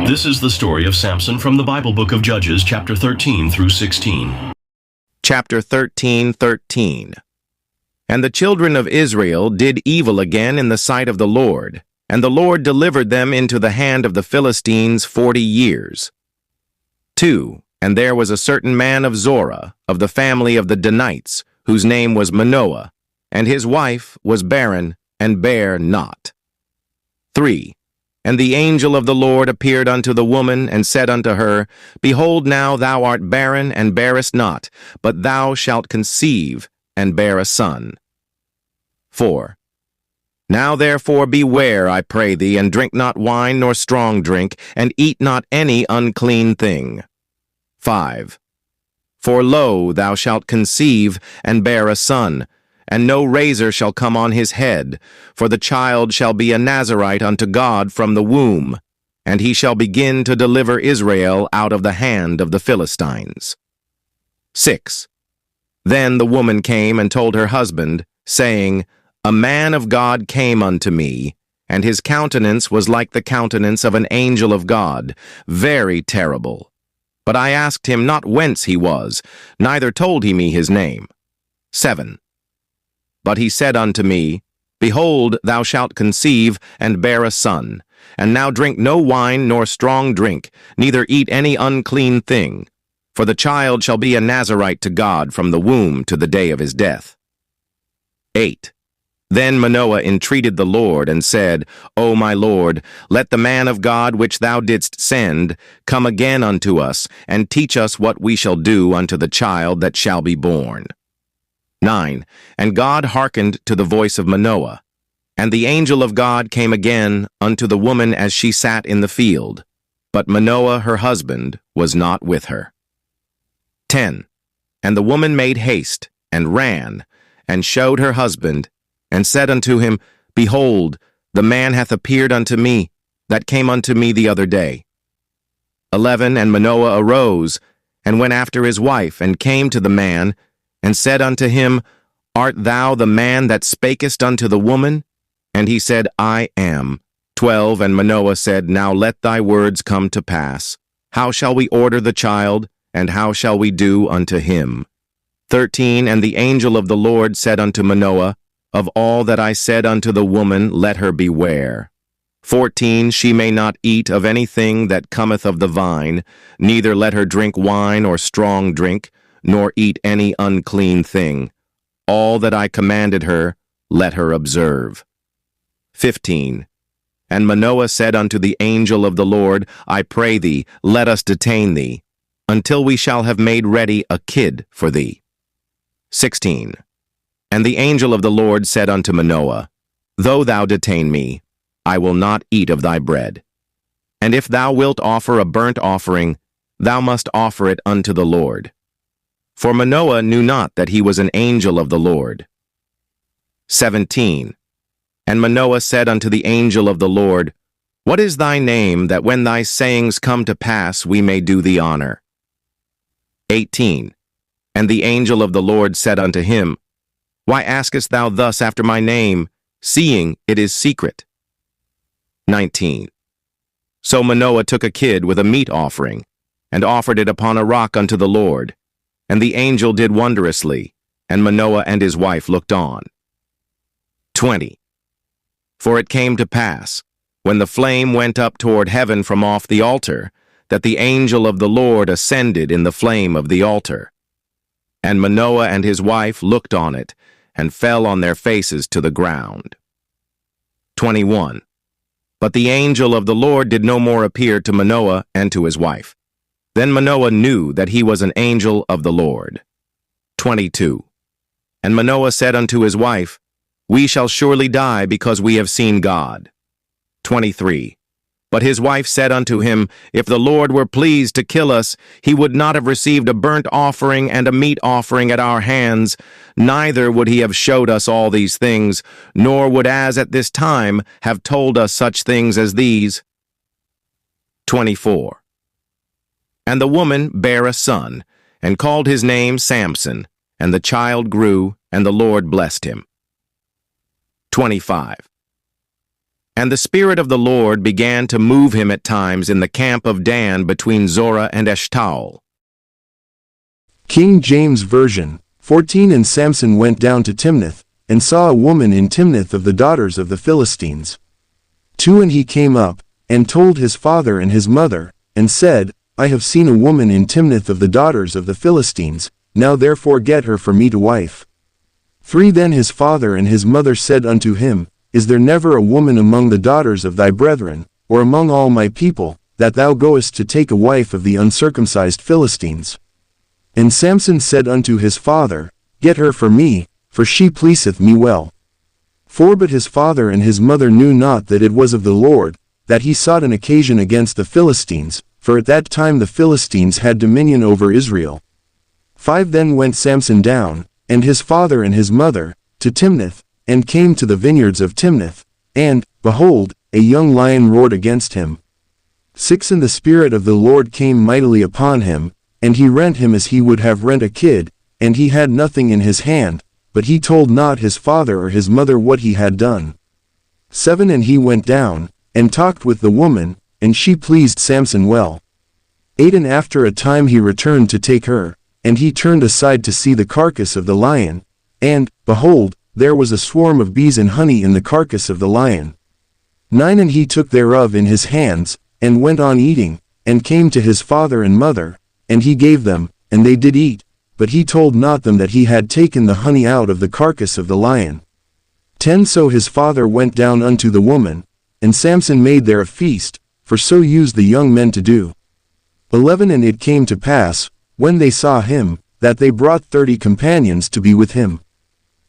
This is the story of Samson from the Bible book of Judges, chapter 13 through 16. Chapter 13:13. And the children of Israel did evil again in the sight of the Lord, and the Lord delivered them into the hand of the Philistines 40 years. 2. And there was a certain man of Zorah, of the family of the Danites, whose name was Manoah, and his wife was barren, and bare not. 3. And the angel of the Lord appeared unto the woman, and said unto her, Behold, now thou art barren, and bearest not, but thou shalt conceive, and bear a son. 4. Now therefore beware, I pray thee, and drink not wine nor strong drink, and eat not any unclean thing. 5. For lo, thou shalt conceive, and bear a son, and no razor shall come on his head, for the child shall be a Nazarite unto God from the womb, and he shall begin to deliver Israel out of the hand of the Philistines. 6. Then the woman came and told her husband, saying, A man of God came unto me, and his countenance was like the countenance of an angel of God, very terrible. But I asked him not whence he was, neither told he me his name. 7. But he said unto me, Behold, thou shalt conceive, and bear a son, and now drink no wine nor strong drink, neither eat any unclean thing, for the child shall be a Nazarite to God from the womb to the day of his death. 8. Then Manoah entreated the Lord, and said, O my Lord, let the man of God which thou didst send come again unto us, and teach us what we shall do unto the child that shall be born. 9. And God hearkened to the voice of Manoah. And the angel of God came again unto the woman as she sat in the field. But Manoah her husband was not with her. 10. And the woman made haste, and ran, and showed her husband, and said unto him, Behold, the man hath appeared unto me, that came unto me the other day. 11. And Manoah arose, and went after his wife, and came to the man, and said unto him, Art thou the man that spakest unto the woman? And he said, I am. 12. And Manoah said, Now let thy words come to pass. How shall we order the child, and how shall we do unto him? 13. And the angel of the Lord said unto Manoah, Of all that I said unto the woman, let her beware. 14. She may not eat of anything that cometh of the vine, neither let her drink wine or strong drink, nor eat any unclean thing. All that I commanded her, let her observe. 15. And Manoah said unto the angel of the Lord, I pray thee, let us detain thee, until we shall have made ready a kid for thee. 16. And the angel of the Lord said unto Manoah, Though thou detain me, I will not eat of thy bread. And if thou wilt offer a burnt offering, thou must offer it unto the Lord. For Manoah knew not that he was an angel of the Lord. 17. And Manoah said unto the angel of the Lord, What is thy name, that when thy sayings come to pass we may do thee honor? 18. And the angel of the Lord said unto him, Why askest thou thus after my name, seeing it is secret? 19. So Manoah took a kid with a meat offering, and offered it upon a rock unto the Lord. And the angel did wondrously, and Manoah and his wife looked on. 20. For it came to pass, when the flame went up toward heaven from off the altar, that the angel of the Lord ascended in the flame of the altar. And Manoah and his wife looked on it, and fell on their faces to the ground. 21. But the angel of the Lord did no more appear to Manoah and to his wife. Then Manoah knew that he was an angel of the Lord. 22. And Manoah said unto his wife, We shall surely die because we have seen God. 23. But his wife said unto him, If the Lord were pleased to kill us, he would not have received a burnt offering and a meat offering at our hands, neither would he have showed us all these things, nor would as at this time have told us such things as these. 24. And the woman bare a son, and called his name Samson, and the child grew, and the Lord blessed him. 25. And the Spirit of the Lord began to move him at times in the camp of Dan between Zorah and Eshtaol. King James Version, 14. And Samson went down to Timnath, and saw a woman in Timnath of the daughters of the Philistines. 2. And he came up, and told his father and his mother, and said, I have seen a woman in Timnath of the daughters of the Philistines, now therefore get her for me to wife. 3. Then his father and his mother said unto him, Is there never a woman among the daughters of thy brethren, or among all my people, that thou goest to take a wife of the uncircumcised Philistines? And Samson said unto his father, Get her for me, for she pleaseth me well. 4. But his father and his mother knew not that it was of the Lord, that he sought an occasion against the Philistines, for at that time the Philistines had dominion over Israel. 5. Then went Samson down, and his father and his mother, to Timnath, and came to the vineyards of Timnath, and, behold, a young lion roared against him. 6. And the Spirit of the Lord came mightily upon him, and he rent him as he would have rent a kid, and he had nothing in his hand, but he told not his father or his mother what he had done. 7. And he went down, and talked with the woman, and she pleased Samson well. 8. And after a time he returned to take her, and he turned aside to see the carcass of the lion, and, behold, there was a swarm of bees and honey in the carcass of the lion. 9. And he took thereof in his hands, and went on eating, and came to his father and mother, and he gave them, and they did eat, but he told not them that he had taken the honey out of the carcass of the lion. 10. So his father went down unto the woman, and Samson made there a feast, for so used the young men to do. 11. And it came to pass, when they saw him, that they brought 30 companions to be with him.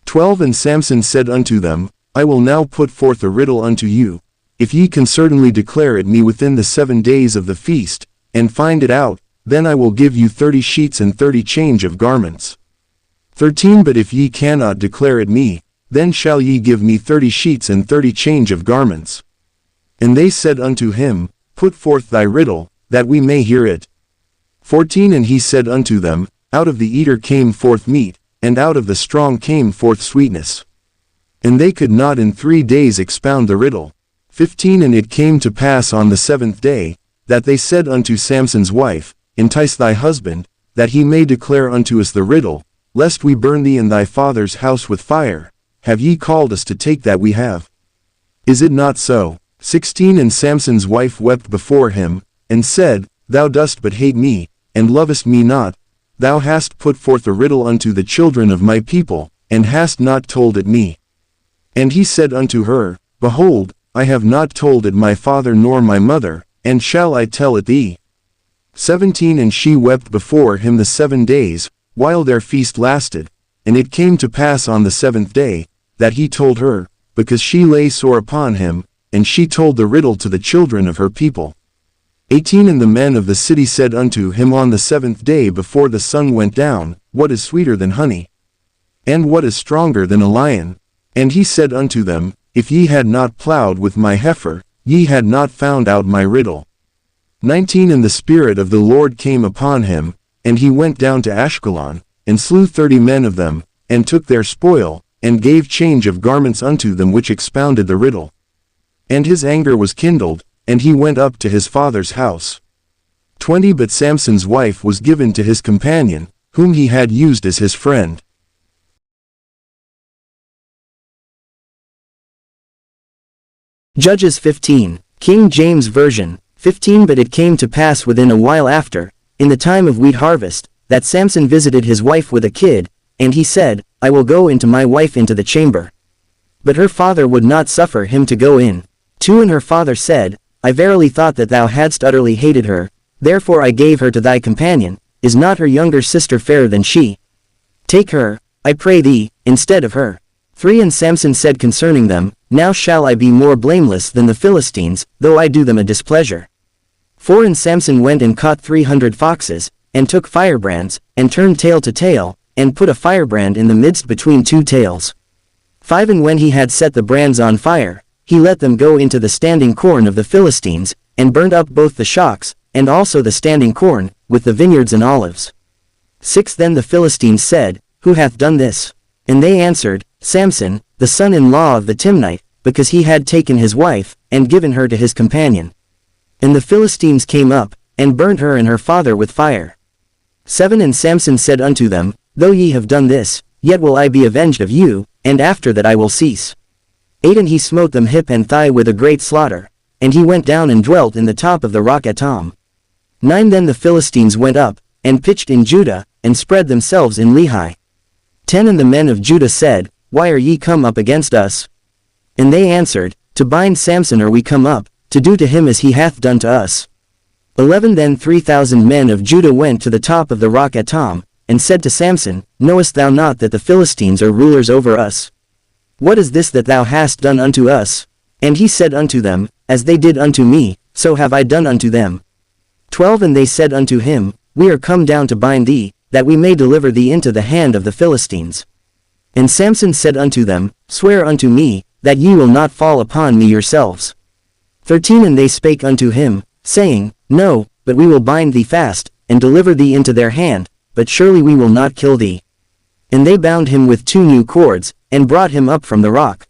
12. And Samson said unto them, I will now put forth a riddle unto you, if ye can certainly declare it me within the 7 days of the feast, and find it out, then I will give you 30 sheets and 30 change of garments. 13. But if ye cannot declare it me, then shall ye give me 30 sheets and 30 change of garments. And they said unto him, Put forth thy riddle, that we may hear it. 14. And he said unto them, Out of the eater came forth meat, and out of the strong came forth sweetness. And they could not in 3 days expound the riddle. 15. And it came to pass on the 7th day, that they said unto Samson's wife, Entice thy husband, that he may declare unto us the riddle, lest we burn thee and thy father's house with fire. Have ye called us to take that we have? Is it not so? 16. And Samson's wife wept before him, and said, Thou dost but hate me, and lovest me not. Thou hast put forth a riddle unto the children of my people, and hast not told it me. And he said unto her, Behold, I have not told it my father nor my mother, and shall I tell it thee? 17. And she wept before him the 7 days, while their feast lasted, and it came to pass on the 7th day, that he told her, because she lay sore upon him, and she told the riddle to the children of her people. 18. And the men of the city said unto him on the 7th day before the sun went down, What is sweeter than honey? And what is stronger than a lion? And he said unto them, If ye had not plowed with my heifer, ye had not found out my riddle. 19. And the Spirit of the Lord came upon him, and he went down to Ashkelon, and slew 30 men of them, and took their spoil, and gave change of garments unto them which expounded the riddle. And his anger was kindled, and he went up to his father's house. 20. But Samson's wife was given to his companion, whom he had used as his friend. Judges 15, King James Version, 15. But it came to pass within a while after, in the time of wheat harvest, that Samson visited his wife with a kid, and he said, I will go into my wife into the chamber. But her father would not suffer him to go in. 2. And her father said, I verily thought that thou hadst utterly hated her, therefore I gave her to thy companion. Is not her younger sister fairer than she? Take her, I pray thee, instead of her. 3. And Samson said concerning them, Now shall I be more blameless than the Philistines, though I do them a displeasure. 4. And Samson went and caught 300 foxes, and took firebrands, and turned tail to tail, and put a firebrand in the midst between 2 tails. 5. And when he had set the brands on fire, he let them go into the standing corn of the Philistines, and burnt up both the shocks, and also the standing corn, with the vineyards and olives. 6. Then the Philistines said, Who hath done this? And they answered, Samson, the son-in-law of the Timnite, because he had taken his wife, and given her to his companion. And the Philistines came up, and burnt her and her father with fire. 7 And Samson said unto them, Though ye have done this, yet will I be avenged of you, and after that I will cease. 8 And he smote them hip and thigh with a great slaughter, and he went down and dwelt in the top of the rock Etam. 9 Then the Philistines went up, and pitched in Judah, and spread themselves in Lehi. 10 And the men of Judah said, Why are ye come up against us? And they answered, To bind Samson are we come up, to do to him as he hath done to us. 11 Then 3,000 men of Judah went to the top of the rock Etam, and said to Samson, Knowest thou not that the Philistines are rulers over us? What is this that thou hast done unto us? And he said unto them, As they did unto me, so have I done unto them. 12 And they said unto him, We are come down to bind thee, that we may deliver thee into the hand of the Philistines. And Samson said unto them, Swear unto me, that ye will not fall upon me yourselves. 13 And they spake unto him, saying, No, but we will bind thee fast, and deliver thee into their hand, but surely we will not kill thee. And they bound him with 2 new cords, and brought him up from the rock.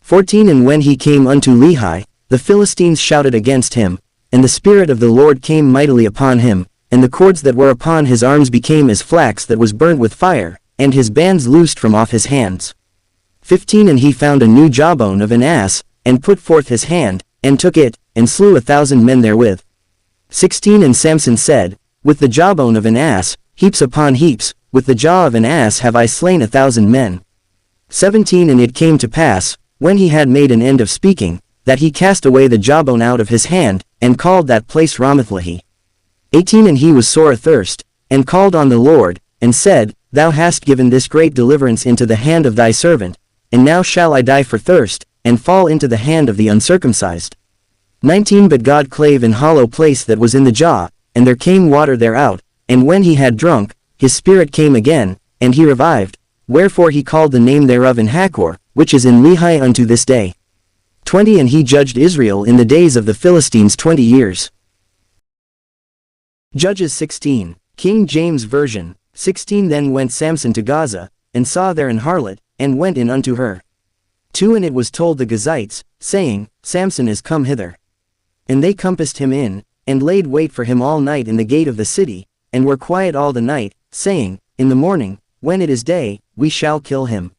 14 And when he came unto Lehi, the Philistines shouted against him, and the Spirit of the Lord came mightily upon him, and the cords that were upon his arms became as flax that was burnt with fire, and his bands loosed from off his hands. 15 And he found a new jawbone of an ass, and put forth his hand, and took it, and slew 1,000 men therewith. 16 And Samson said, With the jawbone of an ass, heaps upon heaps, with the jaw of an ass have I slain 1,000 men. 17 And it came to pass, when he had made an end of speaking, that he cast away the jawbone out of his hand, and called that place Ramathlehi. 18 And he was sore athirst, and called on the Lord, and said, Thou hast given this great deliverance into the hand of thy servant, and now shall I die for thirst, and fall into the hand of the uncircumcised. 19 But God clave an hollow place that was in the jaw, and there came water thereout, and when he had drunk, his spirit came again, and he revived, wherefore he called the name thereof in Hakor, which is in Lehi unto this day. 20 And he judged Israel in the days of the Philistines 20 years. Judges 16, King James Version. 16 Then went Samson to Gaza, and saw there an harlot, and went in unto her. 2 And it was told the Gazites, saying, Samson is come hither. And they compassed him in, and laid wait for him all night in the gate of the city, and were quiet all the night, saying, In the morning, when it is day, we shall kill him.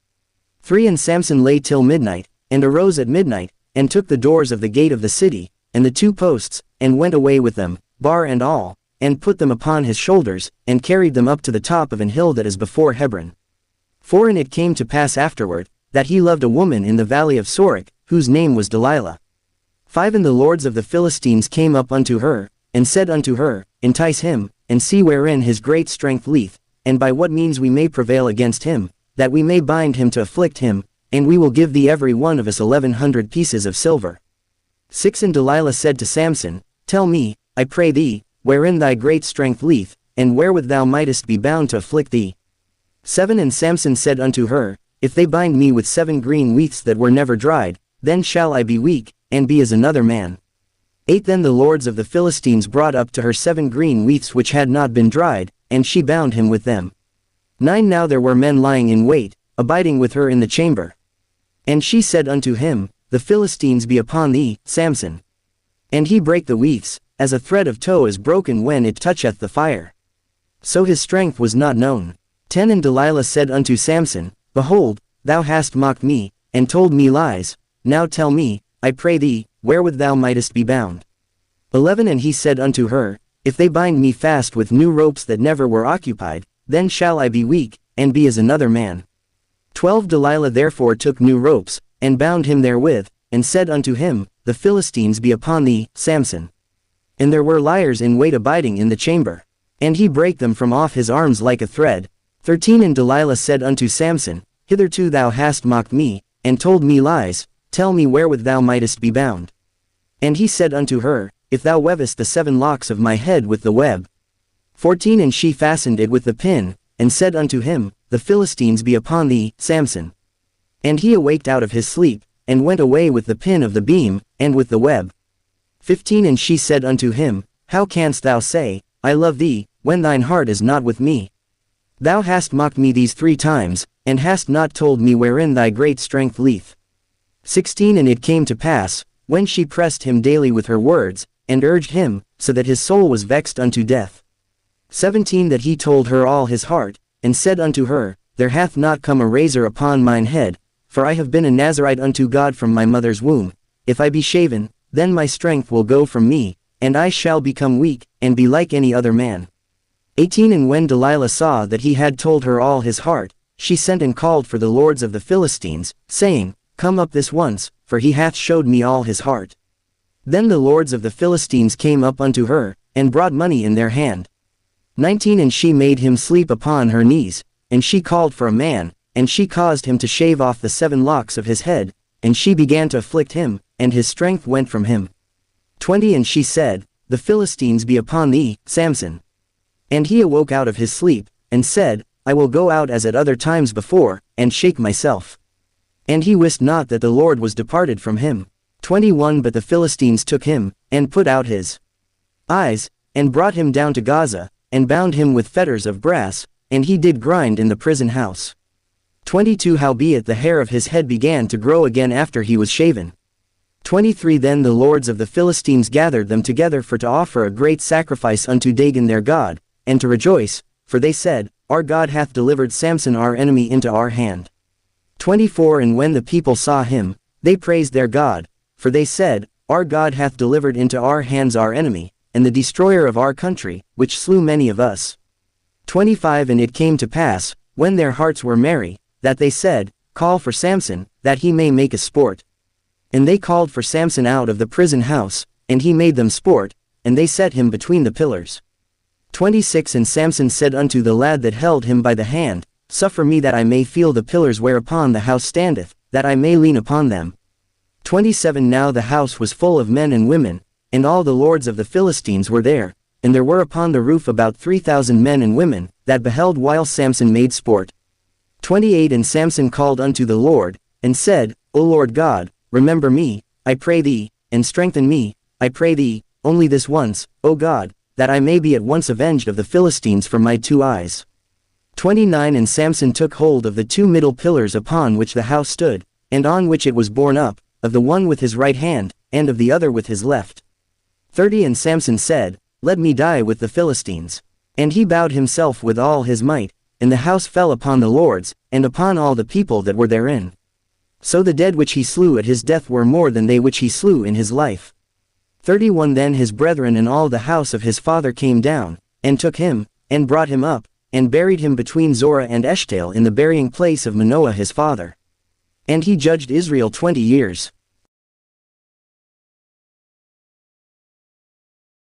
3 And Samson lay till midnight, and arose at midnight, and took the doors of the gate of the city, and the 2 posts, and went away with them, bar and all, and put them upon his shoulders, and carried them up to the top of an hill that is before Hebron. 4 And it came to pass afterward, that he loved a woman in the valley of Sorek, whose name was Delilah. 5 And the lords of the Philistines came up unto her, and said unto her, Entice him, and see wherein his great strength lieth, and by what means we may prevail against him, that we may bind him to afflict him, and we will give thee every one of us 1,100 pieces of silver. 6 And Delilah said to Samson, Tell me, I pray thee, wherein thy great strength lieth, and wherewith thou mightest be bound to afflict thee. 7 And Samson said unto her, If they bind me with 7 green wheats that were never dried, then shall I be weak, and be as another man. 8 Then the lords of the Philistines brought up to her 7 green wheats which had not been dried, and she bound him with them. 9 Now there were men lying in wait, abiding with her in the chamber. And she said unto him, The Philistines be upon thee, Samson. And he brake the wheats, as a thread of tow is broken when it toucheth the fire. So his strength was not known. 10 And Delilah said unto Samson, Behold, thou hast mocked me, and told me lies, now tell me, I pray thee, wherewith thou mightest be bound. 11 And he said unto her, If they bind me fast with new ropes that never were occupied, then shall I be weak, and be as another man. 12 Delilah therefore took new ropes, and bound him therewith, and said unto him, The Philistines be upon thee, Samson. And there were liars in wait abiding in the chamber. And he brake them from off his arms like a thread. 13 And Delilah said unto Samson, Hitherto thou hast mocked me, and told me lies, tell me wherewith thou mightest be bound. And he said unto her, If thou wevest the 7 locks of my head with the web. 14 And she fastened it with the pin, and said unto him, The Philistines be upon thee, Samson. And he awaked out of his sleep, and went away with the pin of the beam, and with the web. 15 And she said unto him, How canst thou say, I love thee, when thine heart is not with me? Thou hast mocked me these 3 times, and hast not told me wherein thy great strength lieth. 16 And it came to pass, when she pressed him daily with her words, and urged him, so that his soul was vexed unto death. 17 That he told her all his heart, and said unto her, There hath not come a razor upon mine head, for I have been a Nazarite unto God from my mother's womb. If I be shaven, then my strength will go from me, and I shall become weak, and be like any other man. 18 And when Delilah saw that he had told her all his heart, she sent and called for the lords of the Philistines, saying, Come up this once, for he hath showed me all his heart. Then the lords of the Philistines came up unto her, and brought money in their hand. 19 And she made him sleep upon her knees, and she called for a man, and she caused him to shave off the 7 locks of his head, and she began to afflict him, and his strength went from him. 20 And she said, The Philistines be upon thee, Samson. And he awoke out of his sleep, and said, I will go out as at other times before, and shake myself. And he wist not that the Lord was departed from him. 21 But the Philistines took him, and put out his eyes, and brought him down to Gaza, and bound him with fetters of brass, and he did grind in the prison house. 22 Howbeit the hair of his head began to grow again after he was shaven. 23 Then the lords of the Philistines gathered them together for to offer a great sacrifice unto Dagon their god, and to rejoice, for they said, Our God hath delivered Samson our enemy into our hand. 24 And when the people saw him, they praised their God, for they said, Our God hath delivered into our hands our enemy, and the destroyer of our country, which slew many of us. 25 And it came to pass, when their hearts were merry, that they said, Call for Samson, that he may make a sport. And they called for Samson out of the prison house, and he made them sport, and they set him between the pillars. 26 And Samson said unto the lad that held him by the hand, Suffer me that I may feel the pillars whereupon the house standeth, that I may lean upon them. 27 Now the house was full of men and women, and all the lords of the Philistines were there, and there were upon the roof about 3,000 men and women, that beheld while Samson made sport. 28 And Samson called unto the Lord, and said, O Lord God, remember me, I pray thee, and strengthen me, I pray thee, only this once, O God, that I may be at once avenged of the Philistines for my 2 eyes. 29 And Samson took hold of the 2 middle pillars upon which the house stood, and on which it was borne up, of the one with his right hand, and of the other with his left. 30 And Samson said, Let me die with the Philistines. And he bowed himself with all his might, and the house fell upon the lords, and upon all the people that were therein. So the dead which he slew at his death were more than they which he slew in his life. 31 Then his brethren and all the house of his father came down, and took him, and brought him up, and buried him between Zorah and Eshtaol in the burying place of Manoah his father. And he judged Israel 20 years.